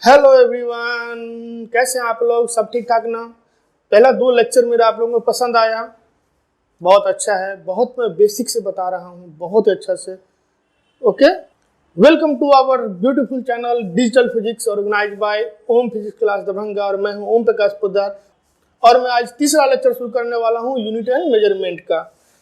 Hello everyone, कैसे हैं आप लोग? सब ठीक ठाक ना? पहला 2 लेक्चर मेरा आप लोगों को पसंद आया? बहुत अच्छा है। बहुत मैं बेसिक से बता रहा हूँ, बहुत अच्छा से। Okay, welcome to our beautiful channel digital physics organised by Om physics class Darbhanga. और मैं हूँ ओम प्रकाश पोद्दार और मैं आज तीसरा लेक्चर शुरू करने वाला हूँ यूनिट एंड मेजरमेंट का।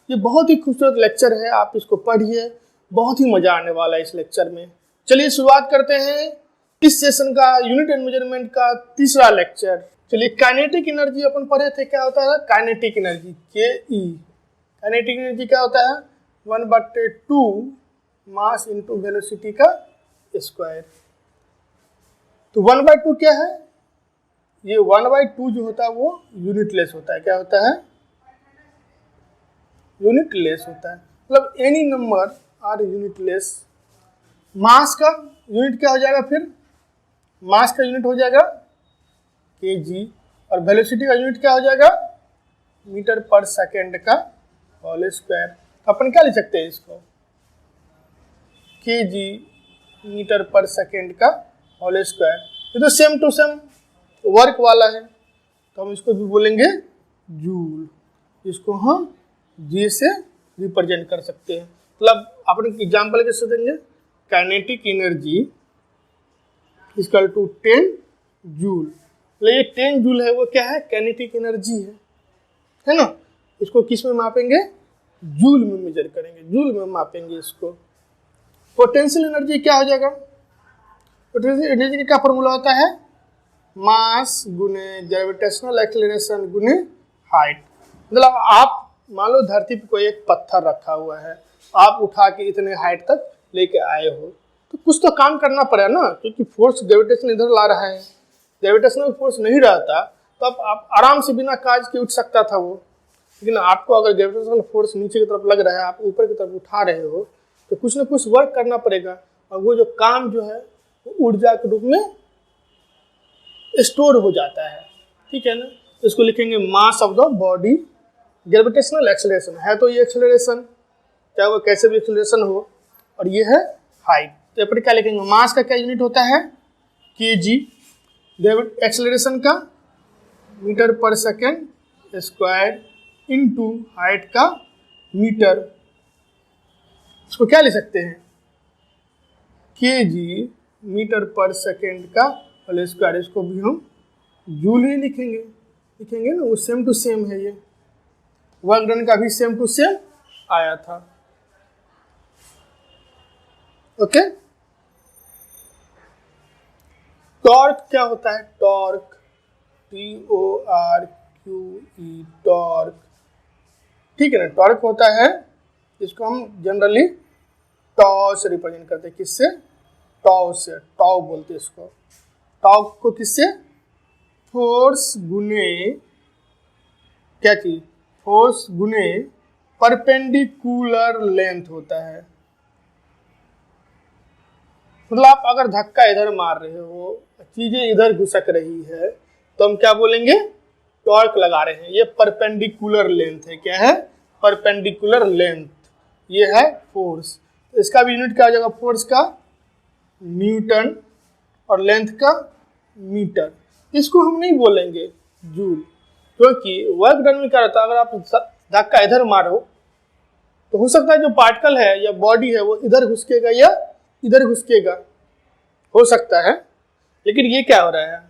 ये बहुत ही खूबसूरत लेक्चर है, आप इसको पढ़िए, बहुत ही मजा आने वाला है इस लेक्चर में। चलिए शुरुआत करते हैं इस सेशन का, यूनिट एंड मेजरमेंट का तीसरा लेक्चर। चलिए, काइनेटिक एनर्जी अपन पढ़े थे, क्या होता है काइनेटिक एनर्जी, के ई। काइनेटिक एनर्जी क्या होता है? 1/2 मास इंटू वेलोसिटी का स्क्वायर। तो 1/2 क्या है? ये 1/2 जो होता है वो यूनिटलेस होता है। क्या होता है? यूनिटलेस होता है, मतलब एनी नंबर आर यूनिटलेस। मास का यूनिट क्या हो जाएगा फिर? मास का यूनिट हो जाएगा केजी, और वेलोसिटी का यूनिट क्या हो जाएगा? मीटर पर सेकेंड का होल स्क्वायर। अपन क्या लिख सकते हैं इसको? केजी मीटर पर सेकेंड का होल स्क्वायर। ये तो सेम टू सेम वर्क वाला है, तो हम इसको भी बोलेंगे जूल। इसको हम जी से रिप्रेजेंट कर सकते हैं। मतलब अपन एग्जाम्पल कैसे देंगे? Kinetic energy equal to 10 joule. मतलब ये 10 जूल है, वो क्या है? काइनेटिक एनर्जी है ना। इसको किस में मापेंगे? जूल में मेजर करेंगे, जूल में मापेंगे इसको। पोटेंशियल एनर्जी क्या हो जाएगा? पोटेंशियल एनर्जी का क्या फॉर्मूला होता है? मास गुने ग्रेविटेशनल एक्सेलरेशन गुने हाइट। मतलब आप मान लो धरती पे कोई एक पत्थर रखा हुआ है, आप उठा के इतने हाइट तक लेके आए हो, तो कुछ तो काम करना पड़ेगा ना, क्योंकि फोर्स ग्रेविटेशन इधर ला रहा है। ग्रेविटेशनल फोर्स नहीं रहता तो अब आप आराम से बिना काज के उठ सकता था वो। लेकिन आपको अगर ग्रेविटेशनल फोर्स नीचे की तरफ लग रहा है, आप ऊपर की तरफ उठा रहे हो, तो कुछ ना कुछ वर्क करना पड़ेगा। और वो जो काम जो है वो ऊर्जा के रूप में स्टोर हो जाता है। ठीक है ना। इसको लिखेंगे mass of the body. Gravitational acceleration है तो ये एक्सेलरेशन, चाहे वो कैसे भी एक्सेलरेशन हो, और ये है हाइट। तो यहाँ पर क्या लिखेंगे? मास का क्या यूनिट होता है? केजी। एक्सेलरेशन का मीटर पर सेकेंड स्क्वायर इनटू हाइट का मीटर। इसको क्या लिख सकते हैं? केजी मीटर पर सेकेंड का होल स्क्वायर। इसको भी हम जूल ही लिखेंगे ना, वो सेम टू सेम है। ये वर्क डन का भी सेम टू सेम आया था। ओके। टॉर्क क्या होता है? Torque, TORQE, torque. ठीक है ना। टॉर्क होता है, इसको हम जनरली टॉ से रिप्रेजेंट करते हैं। किससे? टॉ से। टॉ बोलते हैं इसको। टॉ को किससे? फोर्स गुने क्या चीज? फोर्स गुने परपेंडिकुलर लेंथ होता है। मतलब आप अगर धक्का इधर मार रहे हो, चीजें इधर घुसक रही है, तो हम क्या बोलेंगे? टॉर्क लगा रहे हैं। ये परपेंडिकुलर लेंथ है। क्या है? Perpendicular length. ये है फोर्स। तो इसका भी यूनिट क्या हो जाएगा? फोर्स का न्यूटन और लेंथ का मीटर। इसको हम नहीं बोलेंगे जूल, क्योंकि वर्क डन में क्या रहता है, अगर आप धक्का इधर मारो तो हो सकता है जो पार्टिकल है या बॉडी है वो इधर घुसकेगा या इधर घुसकेगा, हो सकता है। लेकिन ये क्या हो रहा है?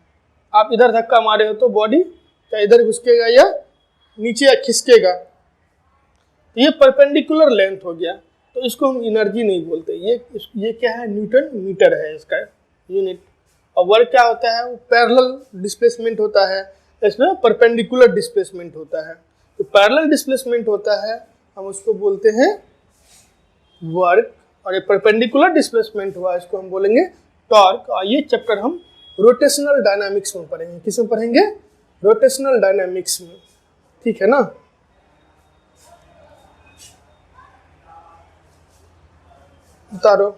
आप इधर धक्का मारे हो तो बॉडी क्या इधर घुसकेगा या नीचे खिसकेगा। तो ये परपेंडिकुलर लेंथ हो गया, तो इसको हम एनर्जी नहीं बोलते। ये क्या है? न्यूटन मीटर है इसका यूनिट। और वर्क क्या होता है? वो पैरेलल डिस्प्लेसमेंट होता है, इसमें परपेंडिकुलर डिस्प्लेसमेंट होता है। तो पैरेलल डिस्प्लेसमेंट होता है, हम उसको बोलते हैं वर्क। और ये परपेंडिकुलर डिस्प्लेसमेंट हुआ, इसको हम बोलेंगे टॉर्क। और ये चैप्टर हम रोटेशनल डायनामिक्स में पढ़ेंगे। किस में पढ़ेंगे? रोटेशनल डायनामिक्स में। ठीक है ना। उतारो।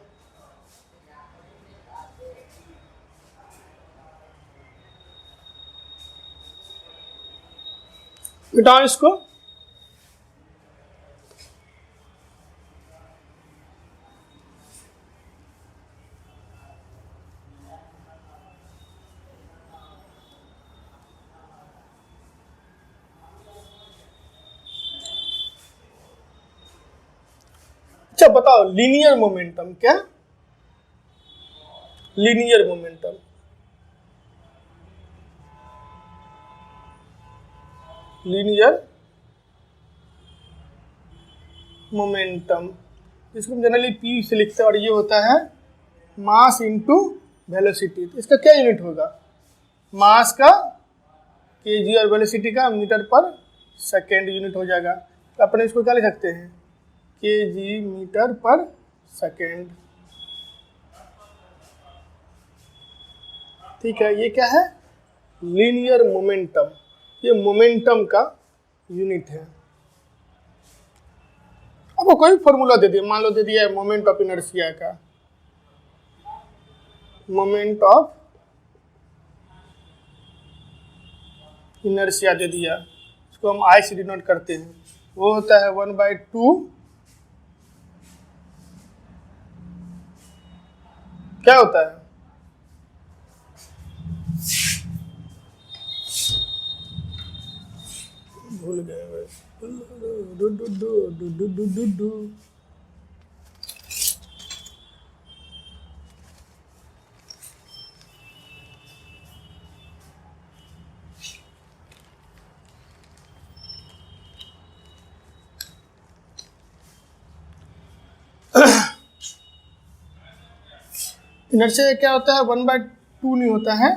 मिटाओ इसको। बताओ लीनियर मोमेंटम क्या? लीनियर मोमेंटम, लीनियर मोमेंटम इसको हम जनरली पी से लिखते हैं और ये होता है मास इनटू वेलोसिटी। तो इसका क्या यूनिट होगा? मास का केजी और वेलोसिटी का मीटर पर सेकेंड यूनिट हो जाएगा। तो अपन इसको क्या लिख सकते हैं? केजी मीटर पर सेकेंड। ठीक है, ये क्या है? लीनियर मोमेंटम, ये मोमेंटम का यूनिट है। अब वो कोई फॉर्मूला दे दिया, मान लो दे दिया है मोमेंट ऑफ इनर्शिया का, मोमेंट ऑफ इनर्शिया दे दिया, इसको हम आई से डिनोट करते हैं। वो होता है 1/2 क्या होता है? भूल गए। इनर्शिया क्या होता है? 1/2 नहीं होता है।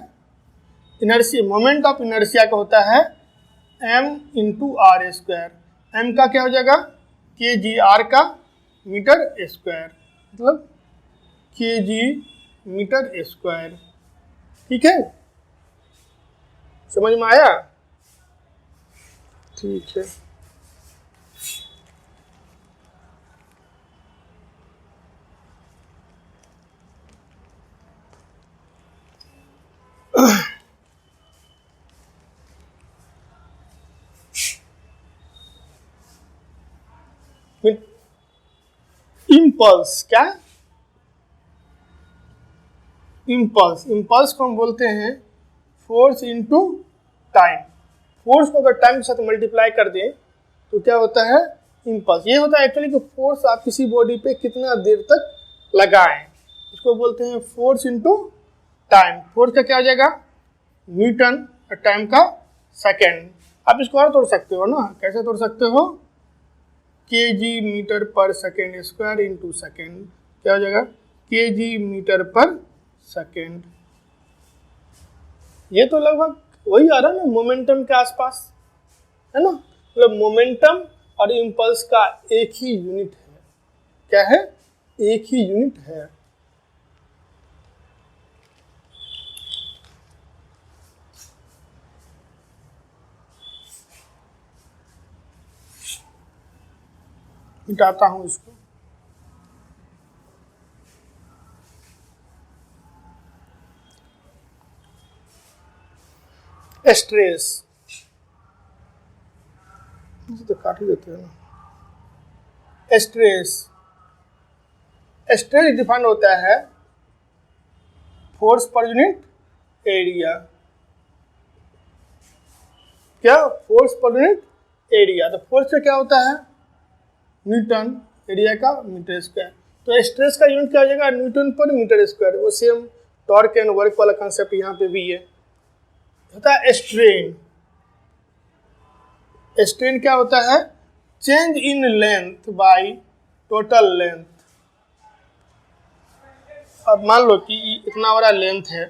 इनर्शिया, मोमेंट ऑफ इनर्शिया का होता है m into R square. m का क्या हो जाएगा? के जी, आर का मीटर स्क्वायर, मतलब के जी मीटर स्क्वायर। ठीक है, समझ में आया? ठीक है। इम्पल्स क्या? इम्पल्स, इम्पल्स को हम बोलते हैं फोर्स इनटू टाइम। फोर्स को अगर टाइम के साथ मल्टीप्लाई कर दें तो क्या होता है? इम्पल्स। ये होता है एक्चुअली कि फोर्स आप किसी बॉडी पे कितना देर तक लगाएं, इसको बोलते हैं फोर्स इनटू टाइम। फोर्स का क्या हो जाएगा? न्यूटन, और टाइम का सेकेंड। आप इसको और तोड़ सकते हो ना, कैसे तोड़ सकते हो? के जी मीटर पर सेकेंड स्क्वायर इंटू सेकेंड, क्या हो जाएगा? के जी मीटर पर सेकेंड। ये तो लगभग वही आ रहा है ना, मोमेंटम के आसपास, है ना? मतलब मोमेंटम और इम्पल्स का एक ही यूनिट है। क्या है? एक ही यूनिट है। मिटाता हूं इसको। स्ट्रेस तो काट ही देते हैं ना। स्ट्रेस, स्ट्रेस डिफाइंड होता है फोर्स पर यूनिट एरिया। क्या? Force per unit area. तो फोर्स से क्या होता है? न्यूटन, एरिया का मीटर स्क्वायर। तो स्ट्रेस का यूनिट क्या हो जाएगा? न्यूटन पर मीटर स्क्वायर। वो सेम टॉर्क एंड वर्क वाला कंसेप्ट यहाँ पे भी है। होता है स्ट्रेन। स्ट्रेन क्या होता है? Change in length by total length. अब मान लो कि इतना बड़ा लेंथ है,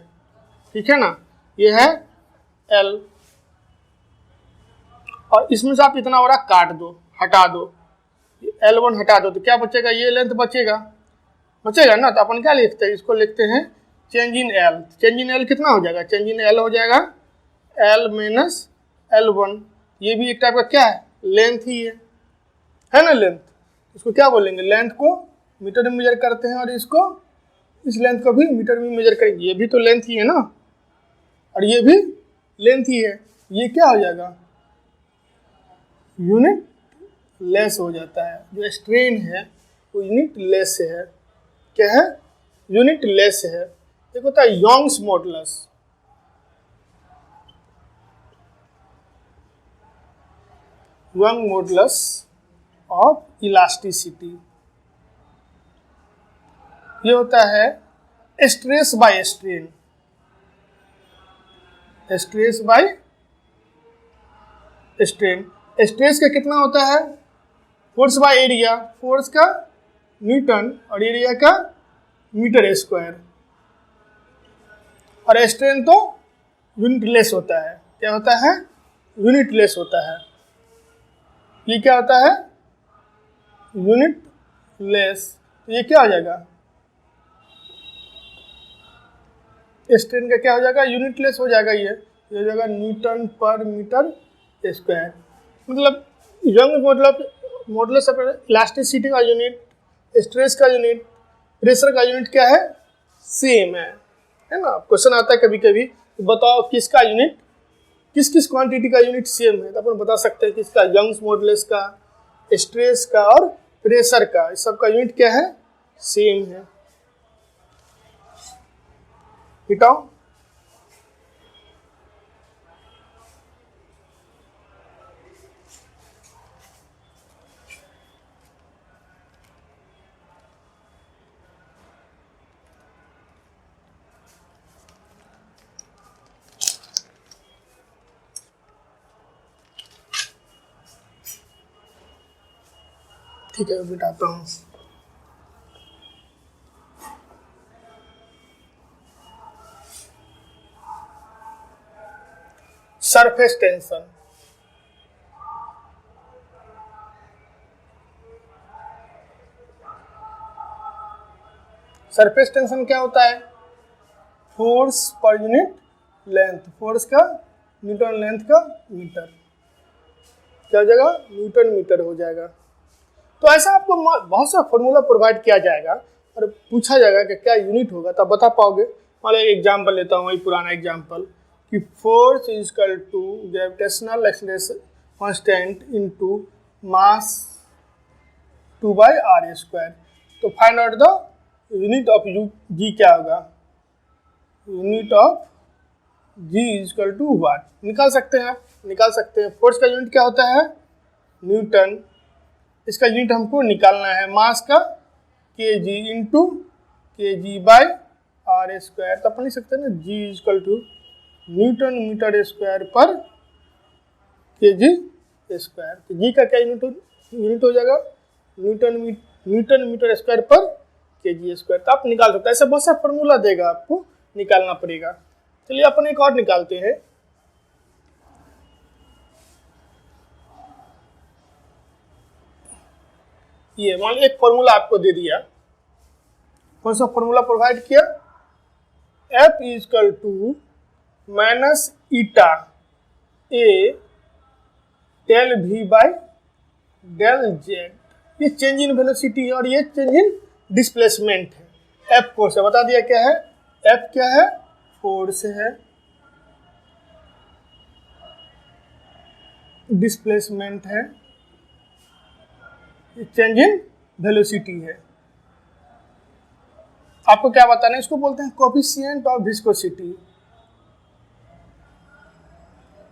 ठीक है ना, ये है L, और इसमें से आप इतना बड़ा काट दो, हटा दो, L1 हटा दो, तो क्या बचेगा? ये लेंथ बचेगा, बचेगा ना। तो अपन क्या लिखते हैं? इसको लिखते हैं change in L। Change in L कितना हो जाएगा? चेंज इन L हो जाएगा L माइनस L1। ये भी एक टाइप का क्या है? लेंथ ही है ना, लेंथ। इसको क्या बोलेंगे? लेंथ को मीटर में मेजर करते हैं और इसको, इस लेंथ को भी मीटर में मेजर करेंगे। ये भी तो लेंथ ही है ना, और ये भी लेंथ ही है। ये क्या हो जाएगा? यूनिट लेस हो जाता है। जो स्ट्रेन है वो यूनिट लेस है। क्या है? यूनिट लेस है। एक होता है Young's modulus. Young modulus of elasticity. ये होता है stress by strain, stress by strain. Stress का कितना होता है? फोर्स बाय एरिया, फोर्स का न्यूटन और एरिया का मीटर स्क्वायर। और स्ट्रेन तो यूनिटलेस होता है। क्या होता है? यूनिटलेस होता है। ये क्या होता है? यूनिटलेस। तो ये क्या हो जाएगा? स्ट्रेन का क्या हो जाएगा? यूनिटलेस हो जाएगा। ये हो जाएगा न्यूटन पर मीटर स्क्वायर। मतलब यंग मॉडुलस ऑफ इलास्टिसिटी का यूनिट, स्ट्रेस का यूनिट, प्रेशर का यूनिट क्या है? सेम है ना। क्वेश्चन आता है कभी कभी, तो बताओ किसका यूनिट, किस किस क्वांटिटी का यूनिट सेम है, तो अपन बता सकते हैं किसका, यंग्स मॉडुलस का, स्ट्रेस का और प्रेशर का, इस सब का यूनिट क्या है? सेम है। मिटाओ। ठीक है, मिटाता हूँ। सरफेस टेंशन, सरफेस टेंशन क्या होता है? Force per unit length, force का न्यूटन, लेंथ का मीटर, क्या हो जाएगा? न्यूटन मीटर हो जाएगा। तो ऐसा आपको बहुत सा फॉर्मूला प्रोवाइड किया जाएगा और पूछा जाएगा कि क्या यूनिट होगा, तब बता पाओगे। मान लो एक एग्जाम्पल लेता हूँ, वही पुराना एग्जाम्पल कि force is equal to gravitational acceleration constant into mass 2/r²। तो find out the unit of U G. क्या होगा? Unit of G is equal to what. निकाल सकते हैं, निकाल सकते हैं। फोर्स का यूनिट क्या होता है? न्यूटन। इसका यूनिट हमको निकालना है, मास का kg इंटू kg/r²। तो अपन लिख सकते हैं ना, g is equal to newton metre square पर kg स्क्वायर। तो g का क्या यूनिट हो जाएगा? न्यूटन मीटर स्क्वायर पर kg स्क्वायर। तो आप निकाल सकते हैं। ऐसा बहुत सा फॉर्मूला देगा, आपको निकालना पड़ेगा। चलिए अपन एक और निकालते हैं। ये मान लीजिए एक फॉर्मूला आपको दे दिया। कौन सा फॉर्मूला प्रोवाइड किया? F is equal to minus eta A del v by del Z. ये चेंज इन वेलोसिटी है और ये चेंज इन डिस्प्लेसमेंट है। F फोर्स है, बता दिया क्या है? F क्या है? फोर्स है। डिस्प्लेसमेंट है, चेंज इन वेलोसिटी है। आपको क्या बताना है? इसको बोलते हैं coefficient of viscosity,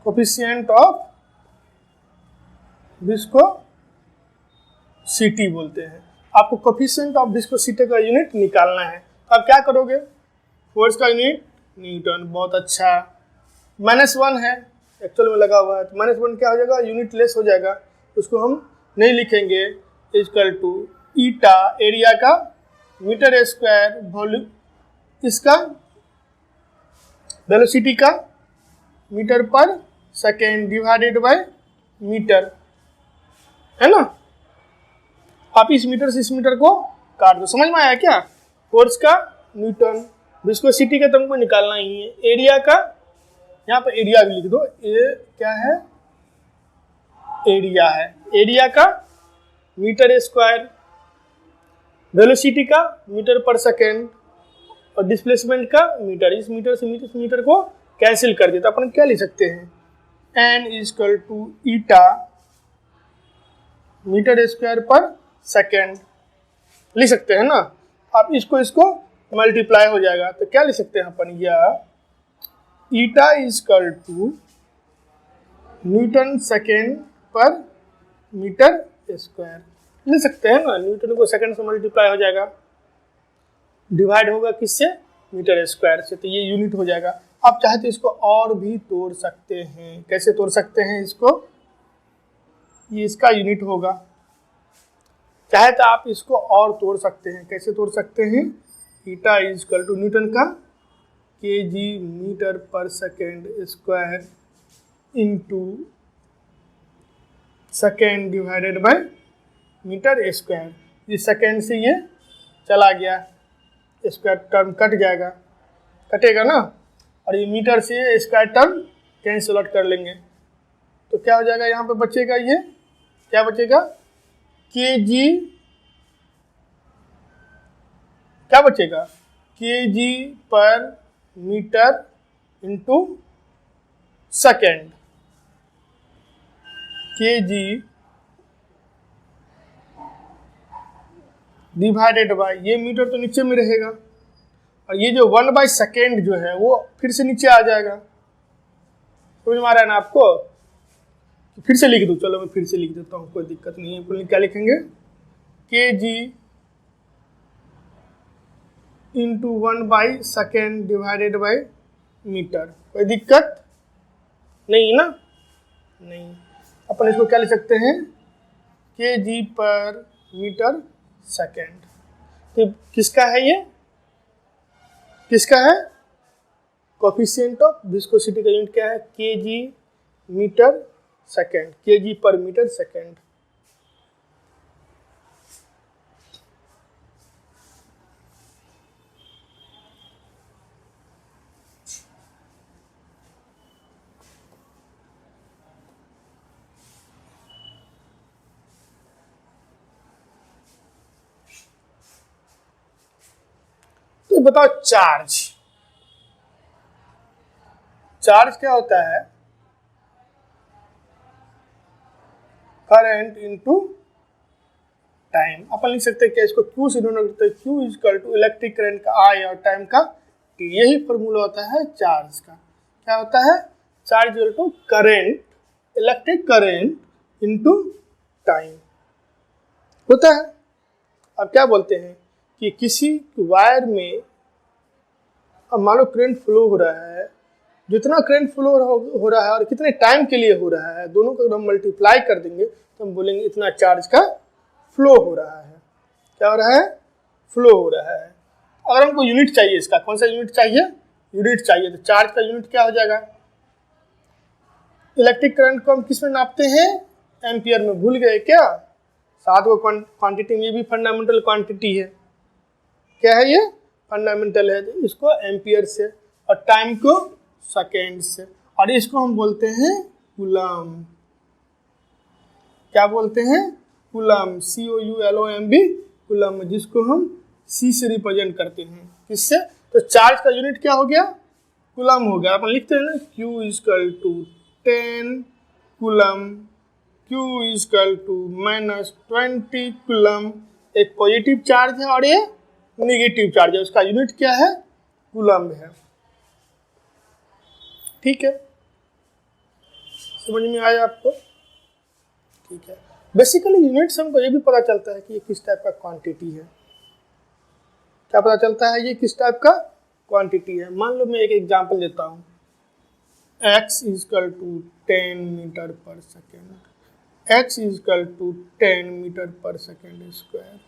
coefficient of viscosity बोलते हैं। आपको कोफिशिएंट ऑफ विस्कोसिटी का यूनिट निकालना है। तो आप क्या करोगे? फोर्स का यूनिट न्यूटन, बहुत अच्छा। -1 है एक्चुअल में लगा हुआ है, तो -1 क्या हो जाएगा? यूनिट लेस हो जाएगा, उसको हम नहीं लिखेंगे। इक्वल टू ईटा एरिया का मीटर स्क्वायर वॉल्यूम, इसका वेलोसिटी का मीटर पर सेकेंड डिवाइडेड बाय मीटर, है ना। आप इस मीटर से इस मीटर को काट दो। समझ में आया क्या? फोर्स का न्यूटन, विस्कोसिटी का तुमको निकालना ही है। एरिया का, यहाँ पर एरिया भी लिख दो। ये क्या है? एरिया है। एरिया का मीटर स्क्वायर, वेलोसिटी का मीटर पर सेकेंड और डिस्प्लेसमेंट का मीटर। इस मीटर से मीटर को कैंसिल कर दिया तो अपन क्या लिख सकते हैं? n is equal to eta metre square पर सेकेंड लिख सकते हैं ना। आप इसको मल्टीप्लाई हो जाएगा तो क्या लिख सकते हैं अपन? या eta is equal to newton second पर मीटर स्क्वायर लिख सकते हैं ना। न्यूटन को सेकंड से मल्टीप्लाई हो जाएगा। डिवाइड होगा किससे, मीटर स्क्वायर से, तो ये यूनिट हो जाएगा। आप चाहे तो इसको और भी तोड़ सकते हैं, कैसे तोड़ सकते हैं इसको, ये इसका यूनिट होगा। चाहे तो आप इसको और तोड़ सकते हैं, कैसे तोड़ सकते हैं, theta is equal to newton का kg मीटर पर second square into second divided by metre square. ये सेकेंड से ये चला गया, स्क्वायर टर्म कट जाएगा, कटेगा ना, और ये मीटर से स्क्वायर टर्म कैंसिल आउट कर लेंगे, तो क्या हो जाएगा, यहाँ पे बचेगा, ये क्या बचेगा, kg, क्या बचेगा, kg पर metre into second, kg divided by, ये मीटर तो नीचे में रहेगा, और ये जो 1/सेकेंड जो है वो फिर से नीचे आ जाएगा। समझ में आ रहा है ना आपको, फिर से लिख दूँ, चलो मैं फिर से लिख देता हूँ, कोई दिक्कत नहीं है। क्या लिखेंगे, kg इंटू 1/सेकेंड डिवाइडेड बाय मीटर, कोई दिक्कत नहीं ना, नहीं। अपन इसको क्या लिख सकते हैं, kg पर मीटर सेकेंड। तो किसका है ये, किसका है, कोफिशिएंट ऑफ विस्कोसिटी का यूनिट क्या है, kg मीटर सेकेंड, kg पर मीटर सेकेंड। तो बताओ चार्ज, चार्ज क्या होता है, करंट इनटू टाइम। अपन लिख सकते हैं क्या, इसको Q से डिनोट करते हैं, Q is equal to electric current का I और टाइम का T, यही फॉर्मूला होता है चार्ज का। क्या होता है, charge equal to current, electric current into time होता है। अब क्या बोलते हैं कि किसी वायर में, अब मान लो करंट फ्लो हो रहा है, जितना करंट फ्लो हो रहा है और कितने टाइम के लिए हो रहा है, दोनों को हम मल्टीप्लाई कर देंगे तो हम बोलेंगे इतना चार्ज का फ्लो हो रहा है। क्या हो रहा है, फ्लो हो रहा है। अगर हमको यूनिट चाहिए इसका, कौन सा यूनिट चाहिए, यूनिट चाहिए, तो चार्ज का यूनिट क्या हो जाएगा, इलेक्ट्रिक करंट को हम किस में नापते हैं, एम्पियर में, भूल गए क्या, 7 को क्वांटिटी में, ये भी फंडामेंटल क्वांटिटी है। क्या है ये, फंडामेंटल है, तो इसको एम्पियर से, और टाइम को सेकेंड से, और इसको हम बोलते हैं कूलम। क्या बोलते हैं, कूलम, COULOMB, कूलम, जिसको हम C से रिप्रेजेंट करते हैं, किससे, तो चार्ज का यूनिट क्या हो गया, कूलम हो गया। अपन लिखते हैं ना, Q equal to 10 coulomb, Q equal to -20 coulomb. एक पॉजिटिव चार्ज है और ये नेगेटिव चार्ज है, उसका यूनिट क्या है, कूलम है। ठीक है, समझ में आया आपको, ठीक है। बेसिकली यूनिट्स हमको ये भी पता चलता है कि ये किस टाइप का क्वांटिटी है। क्या पता चलता है, ये किस टाइप का क्वांटिटी है। मान लो मैं एक एग्जांपल देता हूँ, x इक्वल टू 10 मीटर पर second, x equal to 10 metre पर second square,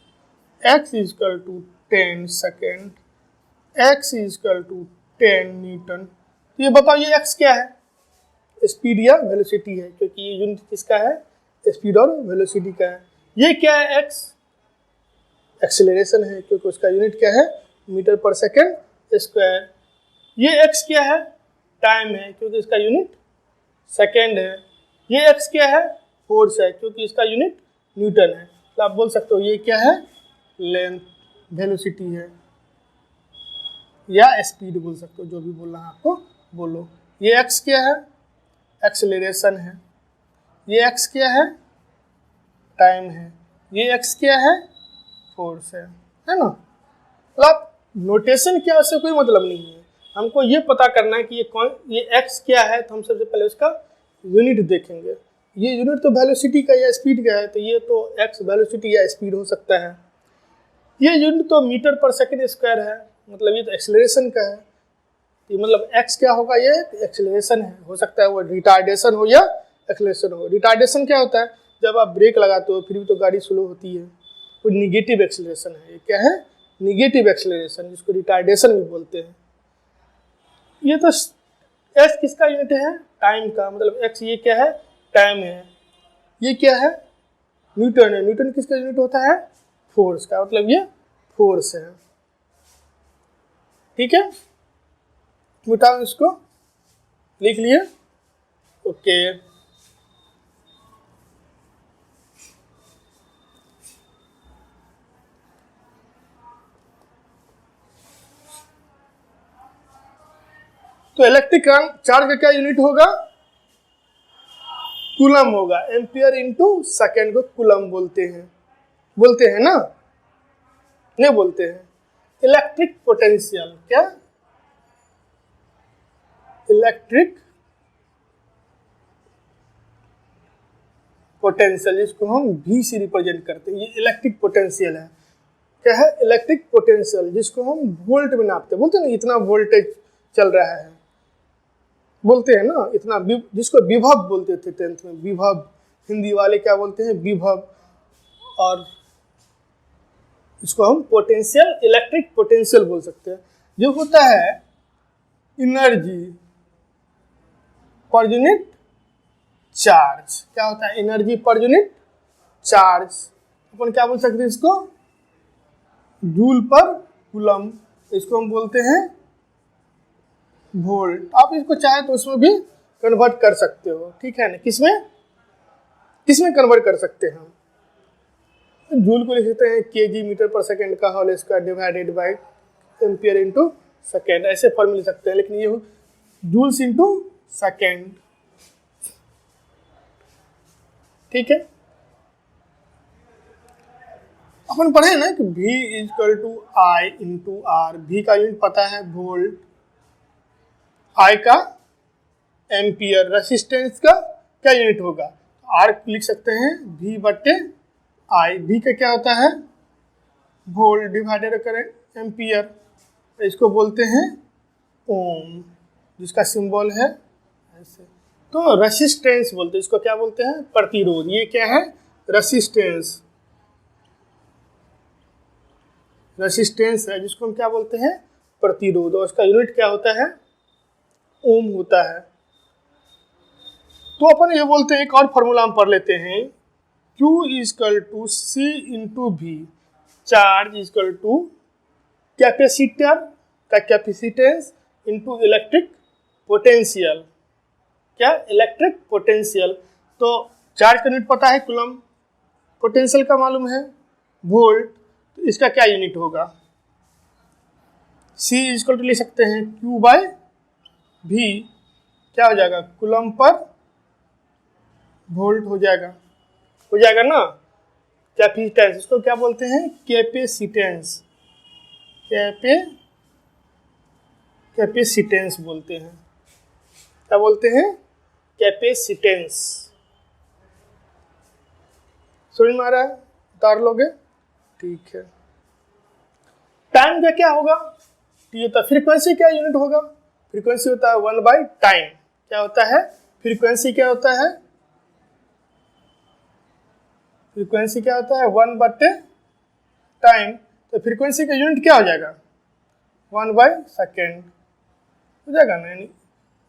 x equal to 10 second, x equal to 10 newton. तो ये बताओ ये x क्या है, स्पीड या वेलोसिटी है, क्योंकि ये यूनिट किसका है, स्पीड और वेलोसिटी का है। ये क्या है, x एक्सेलरेशन है, क्योंकि उसका यूनिट क्या है, मीटर पर सेकेंड स्क्वायर। ये x क्या है, टाइम है, क्योंकि इसका यूनिट सेकेंड है। ये x क्या है, फोर्स है, क्योंकि इसका यूनिट न्यूटन है। तो आप बोल सकते हो ये क्या है, लेंथ, वेलोसिटी है, या स्पीड बोल सकते हो, जो भी बोलना है आपको बोलो। ये x क्या है, एक्सेलरेशन है। ये x क्या है, टाइम है। ये x क्या है, फोर्स है ना। मतलब नोटेशन क्या, उससे कोई मतलब नहीं है, हमको ये पता करना है कि ये x क्या है, तो हम सबसे पहले उसका यूनिट देखेंगे। ये यूनिट तो वेलोसिटी का या स्पीड का है, तो ये तो x वेलोसिटी या स्पीड हो सकता है। ये यूनिट तो मीटर पर सेकेंड स्क्वायर है, मतलब ये तो एक्सेलरेशन का है। तो मतलब एक्स क्या होगा, ये एक्सेलरेशन है, हो सकता है वो रिटार्डेशन हो या एक्सेलरेशन हो। रिटार्डेशन क्या होता है, जब आप ब्रेक लगाते हो फिर भी तो गाड़ी स्लो होती है, वो निगेटिव एक्सेलरेशन है। ये क्या है, निगेटिव एक्सेलरेशन, जिसको रिटार्डेशन भी बोलते हैं। ये तो एस किसका यूनिट है, टाइम का, मतलब एक्स ये क्या है, टाइम है। ये क्या है, न्यूटन है। न्यूटन किसका यूनिट होता है, फोर्स का, मतलब ये फोर्स है। ठीक है, मिटाओ इसको, लिख लिए, ओके। तो इलेक्ट्रिक चार्ज का क्या यूनिट होगा, कूलम होगा। एम्पियर इंटू सेकेंड को कूलम बोलते हैं ना, नहीं बोलते हैं। इलेक्ट्रिक पोटेंशियल, क्या, इलेक्ट्रिक पोटेंशियल, जिसको हम V से रिप्रेजेंट करते हैं, ये इलेक्ट्रिक पोटेंशियल है। क्या है, इलेक्ट्रिक पोटेंशियल, जिसको हम वोल्ट में नापते हैं। बोलते हैं ना इतना वोल्टेज चल रहा है, बोलते हैं ना इतना, जिसको विभव बोलते थे 10th में, विभव। हिंदी वाले क्या बोलते हैं, विभव। और इसको हम पोटेंशियल, इलेक्ट्रिक पोटेंशियल बोल सकते हैं। जो होता है एनर्जी पर यूनिट चार्ज, क्या होता है, एनर्जी पर यूनिट चार्ज। अपन क्या बोल सकते हैं इसको, जूल पर कूलम, इसको हम बोलते हैं वोल्ट। आप इसको चाहे तो उसमें भी कन्वर्ट कर सकते हो, ठीक है ना, किसमें कन्वर्ट कर सकते हैं हम, जूल को लिख सकते हैं केजी मीटर पर सेकेंड का whole square divided by ampere into second, ऐसे फॉर्मूले लिख सकते हैं। लेकिन ये जूल्स इंटू सेकेंड, ठीक है। अपन पढ़े ना कि V equal to I into R. भी का यूनिट पता है वोल्ट, I का एम्पियर, रेसिस्टेंस का क्या यूनिट होगा, R लिख सकते हैं V बटे I। V का क्या होता है, वोल्ट डिवाइडेड करें एम्पियर, इसको बोलते हैं ओम, जिसका सिंबल है ऐसे। तो रेसिस्टेंस बोलते हैं इसको, क्या बोलते हैं, प्रतिरोध। ये क्या है, रेसिस्टेंस, रेसिस्टेंस है, जिसको हम क्या बोलते हैं, प्रतिरोध। और उसका यूनिट क्या होता है, ओम होता है। तो अपन ये बोलते हैं, एक और फॉर्मूला हम पढ़ लेते हैं, Q is equal to C into V, charge is equal to capacitor का कैपेसिटेंस इंटू इलेक्ट्रिक पोटेंशियल। क्या, इलेक्ट्रिक पोटेंशियल। तो चार्ज का यूनिट पता है कूलम, पोटेंशियल का मालूम है वोल्ट, तो इसका क्या यूनिट होगा, C इजकल टू ले सकते हैं Q बाय V, क्या हो जाएगा, कूलम पर वोल्ट हो जाएगा ना। कैपेसिटेंस, इसको क्या बोलते हैं, कैपेसिटेंस, कैपेसिटेंस बोलते हैं। क्या बोलते हैं, कैपेसिटेंस। समझ में आ रहा है, उतार लोगे, ठीक है। टाइम का क्या होगा, ये होता है फ्रीक्वेंसी, क्या यूनिट होगा, फ्रीक्वेंसी होता है 1 बाई टाइम। क्या होता है, फ्रीक्वेंसी क्या होता है, फ्रीक्वेंसी क्या होता है, 1 बटे टाइम। तो फ्रीक्वेंसी का यूनिट क्या हो जाएगा, 1 बाई सेकेंड हो जाएगा ना, यानी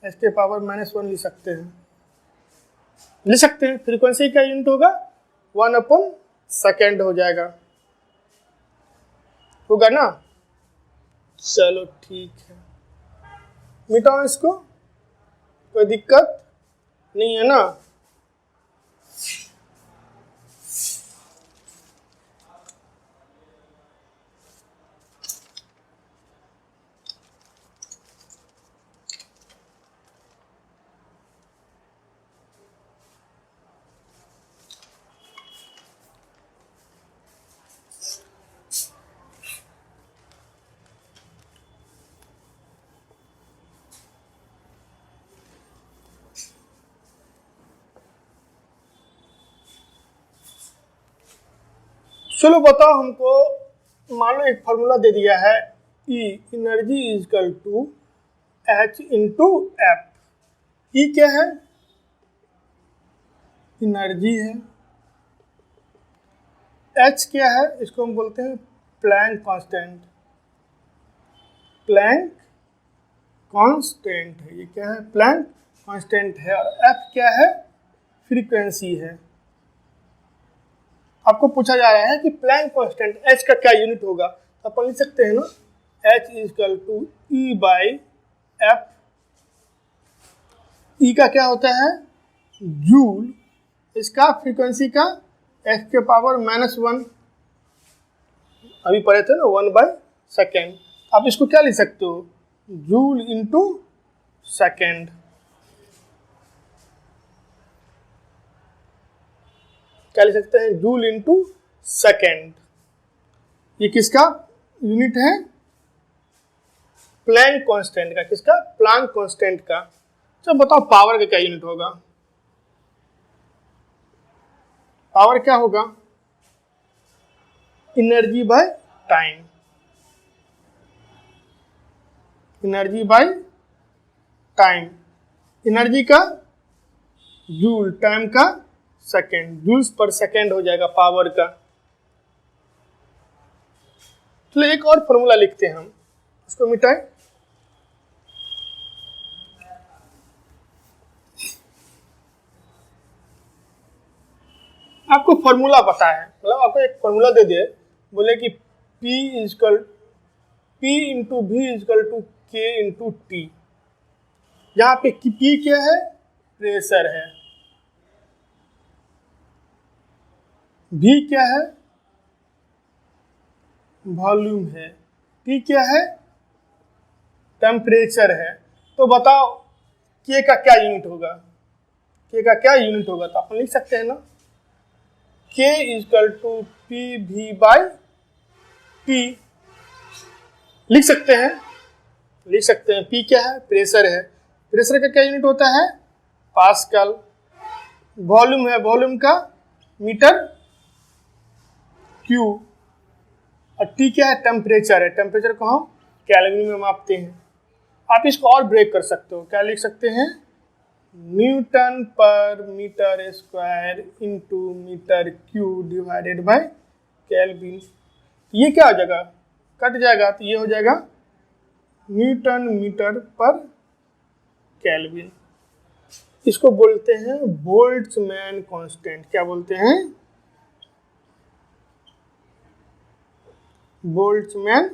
इसके पावर -1 लिख सकते हैं। फ्रीक्वेंसी का यूनिट होगा 1 अपॉन सेकेंड हो जाएगा, होगा ना। चलो ठीक है, मिटाओ इसको, कोई दिक्कत नहीं है ना। चलो बताओ हमको, मान लो एक फॉर्मूला दे दिया है E energy is equal to H into F. E क्या है? एनर्जी है। H क्या है? इसको हम बोलते हैं प्लैंक कांस्टेंट। प्लैंक कांस्टेंट है, ये क्या है? प्लैंक कांस्टेंट है। और F क्या है? फ्रीक्वेंसी है। आपको पूछा जा रहा है कि प्लैंक कांस्टेंट H का क्या यूनिट होगा, तो अपन लिख सकते हैं ना H is equal to E by F. E का क्या होता है? जूल। इसका फ्रीक्वेंसी का F के पावर -1, अभी पढ़े थे ना, 1/सेकेंड। आप इसको क्या लिख सकते हो? Joule into second. क्या लिख सकते हैं? Joule into second. ये किसका यूनिट है? प्लैंक कांस्टेंट का। किसका? प्लैंक कांस्टेंट का। चलो बताओ पावर का क्या यूनिट होगा? पावर क्या होगा? Energy by time. Energy by time. Energy का जूल, टाइम का सेकेंड। जूल्स पर सेकेंड हो जाएगा पावर का। चलो एक और फॉर्मूला लिखते हैं हम, उसको मिटाएं। आपको फॉर्मूला पता है, मतलब आपको एक फॉर्मूला दे दे, बोले कि P इंटू भी is equal to K into T. यहाँ पे P क्या है? प्रेशर है। V क्या है? वॉल्यूम है। T क्या है? टेम्परेचर है। तो बताओ K का क्या यूनिट होगा? K का क्या यूनिट होगा? तो अपन लिख सकते हैं ना K इजकल टू पी भी बाई टी। लिख सकते हैं, लिख सकते हैं। P क्या है? प्रेशर है। प्रेशर का क्या यूनिट होता है? पास्कल। वॉल्यूम है, वॉल्यूम का मीटर क्यू। और T क्या है? टेम्परेचर है। टेम्परेचर को हम केल्विन में मापते हैं। आप इसको और ब्रेक कर सकते हो। क्या लिख सकते हैं? न्यूटन पर metre square into metre cube divided by kelvin. ये क्या हो जाएगा? कट जाएगा, तो ये हो जाएगा न्यूटन मीटर पर केल्विन। इसको बोलते हैं बोल्ट्जमैन कांस्टेंट। क्या बोलते हैं? Boltzmann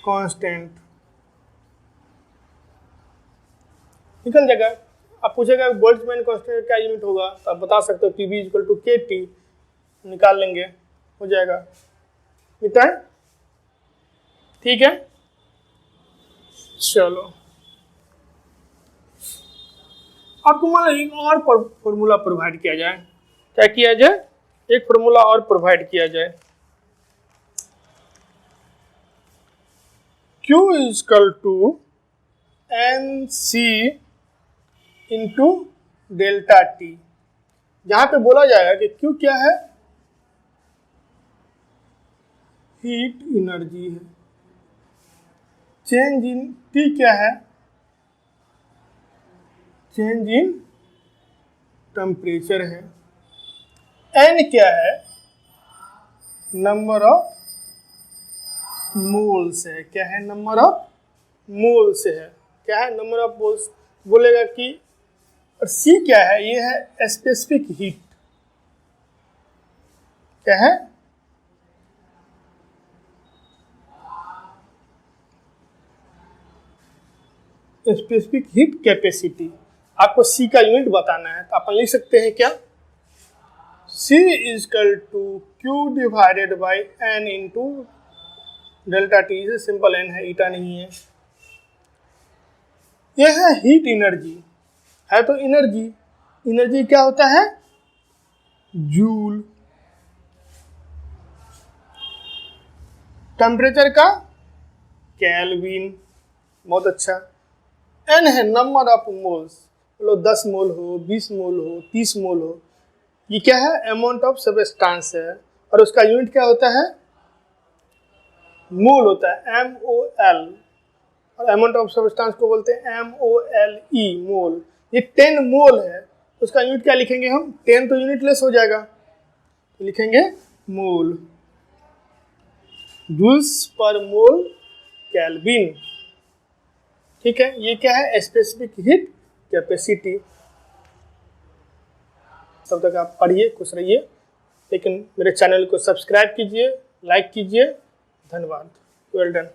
constant. निकल जाएगा। आप पूछेगा बोल्ट्जमैन कांस्टेंट क्या यूनिट होगा, तो आप बता सकते हो पीबी इक्वल टू के टी। निकाल लेंगे, हो जाएगा। मिटा है? ठीक है, चलो आपको मान लो एक और फॉर्मूला प्रोवाइड किया जाए। क्या किया जाए? एक फॉर्मूला और प्रोवाइड किया जाए। Q is equal to N C into delta T. यहां पे बोला जाएगा कि Q क्या है? हीट एनर्जी है। चेंज इन T क्या है? चेंज इन टेम्परेचर है। N क्या है? नंबर ऑफ मोल्स है। क्या है? नंबर ऑफ मोल्स है। क्या है? Number of moles. बोलेगा कि और C क्या है? ये है स्पेसिफिक हीट। क्या है? Specific heat capacity. आपको C का यूनिट बताना है, तो अपन लिख सकते हैं क्या? C is equal to Q divided by N into delta T. से सिंपल N है, ईटा नहीं है। यह है हीट एनर्जी, है तो एनर्जी। एनर्जी क्या होता है? जूल। टेम्परेचर का केल्विन। बहुत अच्छा। N है नंबर ऑफ मोल्स। मतलब 10 मोल हो, 20 मोल हो, 30 मोल हो। ये क्या है, अमाउंट ऑफ सबस्टांस है, और उसका यूनिट क्या होता है, मोल होता है, MOL, और अमाउंट ऑफ सबस्टांस को बोलते हैं MOLE, मोल। ये 10 मोल है, उसका यूनिट क्या लिखेंगे हम, 10 तो यूनिट लेस हो जाएगा, तो लिखेंगे मोल, जूल्स पर मोल केल्विन। ठीक है, ये क्या है, स्पेसिफिक हीट कैपेसिटी। तब तक आप पढ़िए, खुश रहिए, लेकिन मेरे चैनल को सब्सक्राइब कीजिए, लाइक कीजिए। धन्यवाद, वेल डन।